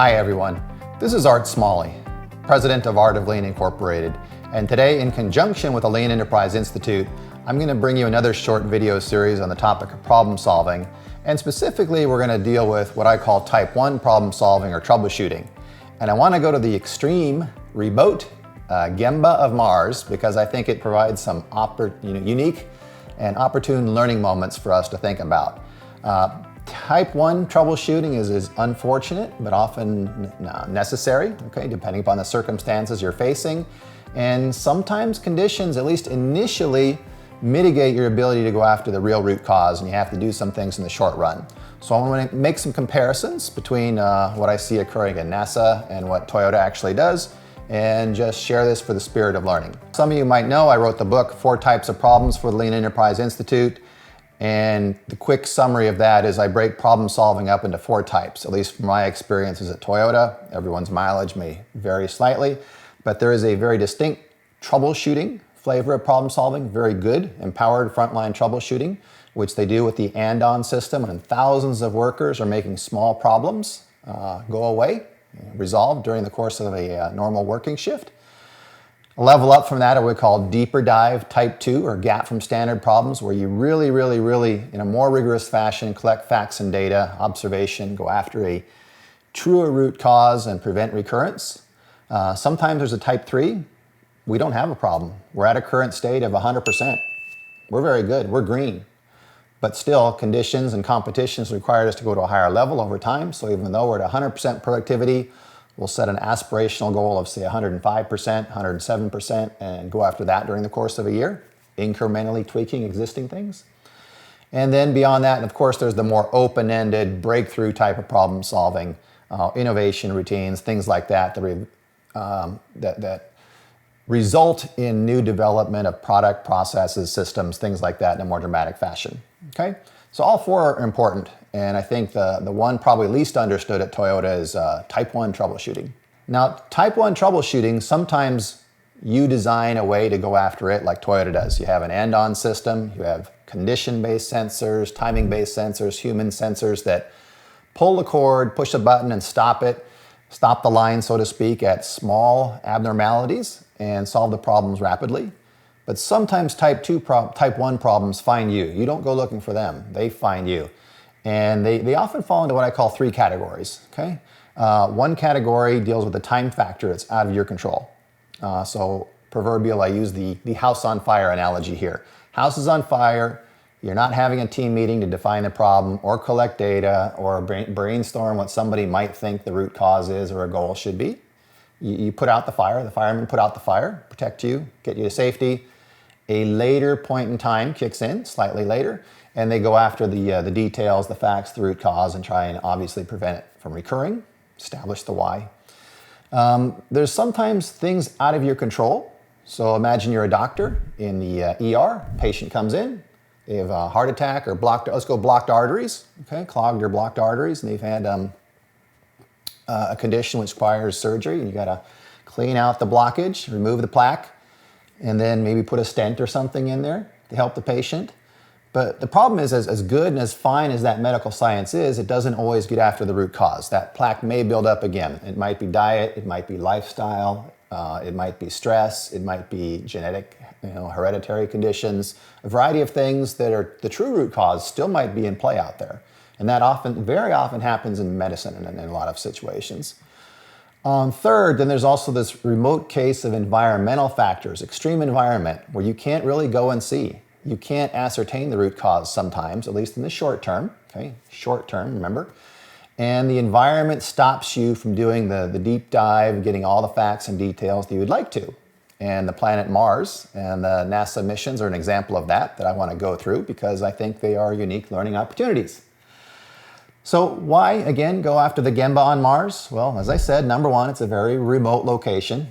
Hi everyone, this is Art Smalley, President of Art of Lean Incorporated, and today in conjunction with the Lean Enterprise Institute, I'm going to bring you another short video series on the topic of problem solving, and specifically we're going to deal with what I call type 1 problem solving or troubleshooting. And I want to go to the extreme remote Genba of Mars because I think it provides some unique and opportune learning moments for us to think about. Type 1 troubleshooting is unfortunate, but often necessary, okay, depending upon the circumstances you're facing. And sometimes conditions, at least initially, mitigate your ability to go after the real root cause, and you have to do some things in the short run. So I want to make some comparisons between what I see occurring at NASA and what Toyota actually does, and just share this for the spirit of learning. Some of you might know I wrote the book, 4 Types of Problems for the Lean Enterprise Institute. And the quick summary of that is I break problem solving up into 4 types, at least from my experiences at Toyota. Everyone's mileage may vary slightly, but there is a very distinct troubleshooting flavor of problem solving, very good, empowered frontline troubleshooting, which they do with the and-on system, and thousands of workers are making small problems go away, resolved during the course of a normal working shift. A level up from that are what we call deeper dive type 2 or gap from standard problems, where you really, in a more rigorous fashion, collect facts and data, observation, go after a truer root cause and prevent recurrence. Sometimes there's a type 3. We don't have a problem. We're at a current state of 100%. We're very good. We're green. But still, conditions and competitions require us to go to a higher level over time. So even though we're at 100% productivity, we'll set an aspirational goal of, say, 105%, 107%, and go after that during the course of a year, incrementally tweaking existing things. And then beyond that, and of course, there's the more open-ended, breakthrough type of problem solving, innovation routines, things like that, that result in new development of product, processes, systems, things like that in a more dramatic fashion. Okay? So all 4 are important, and I think the one probably least understood at Toyota is type 1 troubleshooting. Now, type 1 troubleshooting, sometimes you design a way to go after it like Toyota does. You have an and-on system, you have condition-based sensors, timing-based sensors, human sensors that pull the cord, push a button and stop it, stop the line, so to speak, at small abnormalities and solve the problems rapidly. But sometimes type 1 problems find you. You don't go looking for them. They find you. And they often fall into what I call 3 categories. Okay? One category deals with the time factor that's out of your control. So proverbial, I use the house on fire analogy here. House is on fire. You're not having a team meeting to define the problem or collect data or brainstorm what somebody might think the root cause is or a goal should be. You put out the fire. The firemen put out the fire, protect you, get you to safety. A later point in time kicks in, slightly later, and they go after the details, the facts, the root cause, and try and obviously prevent it from recurring, establish the why. There's sometimes things out of your control. So imagine you're a doctor in the ER, patient comes in, they have a heart attack or blocked arteries, okay, clogged or blocked arteries, and they've had a condition which requires surgery, and you gotta clean out the blockage, remove the plaque, and then maybe put a stent or something in there to help the patient. But the problem is, as good and as fine as that medical science is, it doesn't always get after the root cause. That plaque may build up again. It might be diet, it might be lifestyle, it might be stress, it might be genetic, hereditary conditions. A variety of things that are the true root cause still might be in play out there. And that very often happens in medicine and in a lot of situations. Third, then there's also this remote case of environmental factors, extreme environment, where you can't really go and see. You can't ascertain the root cause sometimes, at least in the short term, okay? Short term, remember? And the environment stops you from doing the deep dive, getting all the facts and details that you would like to. And the planet Mars and the NASA missions are an example of that I want to go through because I think they are unique learning opportunities. So why, again, go after the Genba on Mars? Well, as I said, number one, it's a very remote location.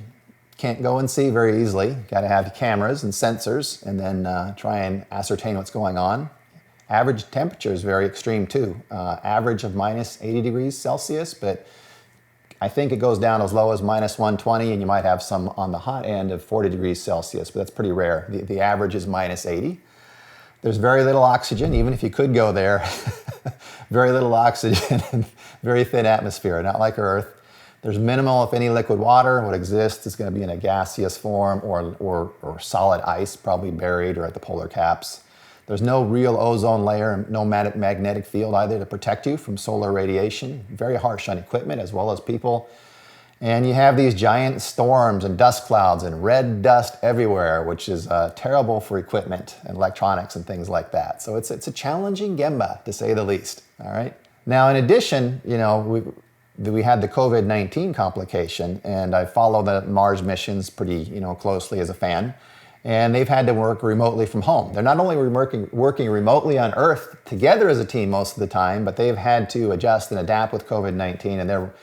Can't go and see very easily. Got to have cameras and sensors and then try and ascertain what's going on. Average temperature is very extreme too. Average of minus 80 degrees Celsius, but I think it goes down as low as minus 120, and you might have some on the hot end of 40 degrees Celsius, but that's pretty rare. The average is minus 80. There's very little oxygen, even if you could go there. Very little oxygen and very thin atmosphere, not like Earth. There's minimal, if any, liquid water. What exists is going to be in a gaseous form or solid ice, probably buried or at the polar caps. There's no real ozone layer and no magnetic field either to protect you from solar radiation. Very harsh on equipment as well as people. And you have these giant storms and dust clouds and red dust everywhere, which is terrible for equipment and electronics and things like that. So it's a challenging Genba, to say the least. All right. Now, in addition, we had the COVID-19 complication, and I follow the Mars missions pretty closely as a fan. And they've had to work remotely from home. They're not only working remotely on Earth together as a team most of the time, but they've had to adjust and adapt with COVID-19, and they're,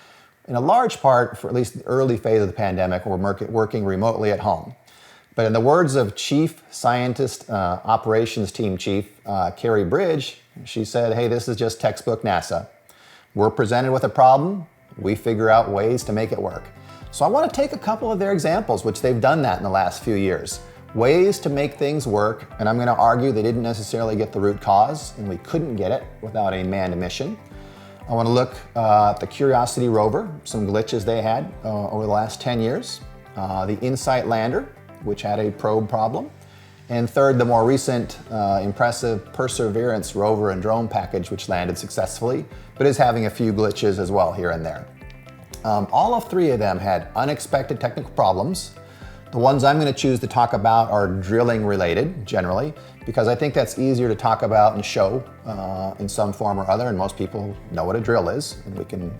in a large part, for at least the early phase of the pandemic, we're working remotely at home. But in the words of Chief Scientist, Operations Team Chief, Carrie Bridge, she said, hey, this is just textbook NASA. We're presented with a problem, we figure out ways to make it work. So I want to take a couple of their examples, which they've done that in the last few years. Ways to make things work, and I'm going to argue they didn't necessarily get the root cause, and we couldn't get it without a manned mission. I want to look at the Curiosity rover, some glitches they had over the last 10 years. The InSight lander, which had a probe problem. And third, the more recent impressive Perseverance rover and drone package, which landed successfully, but is having a few glitches as well here and there. All of three of them had unexpected technical problems. The ones I'm going to choose to talk about are drilling related, generally, because I think that's easier to talk about and show in some form or other, and most people know what a drill is, and we can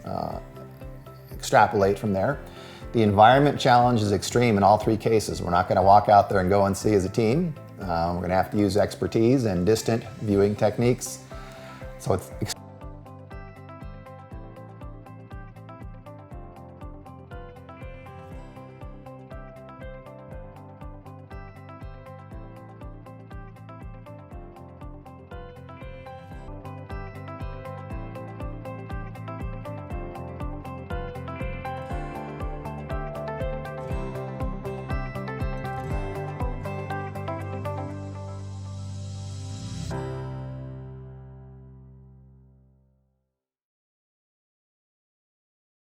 extrapolate from there. The environment challenge is extreme in all three cases. We're not going to walk out there and go and see as a team. We're going to have to use expertise and distant viewing techniques. So it's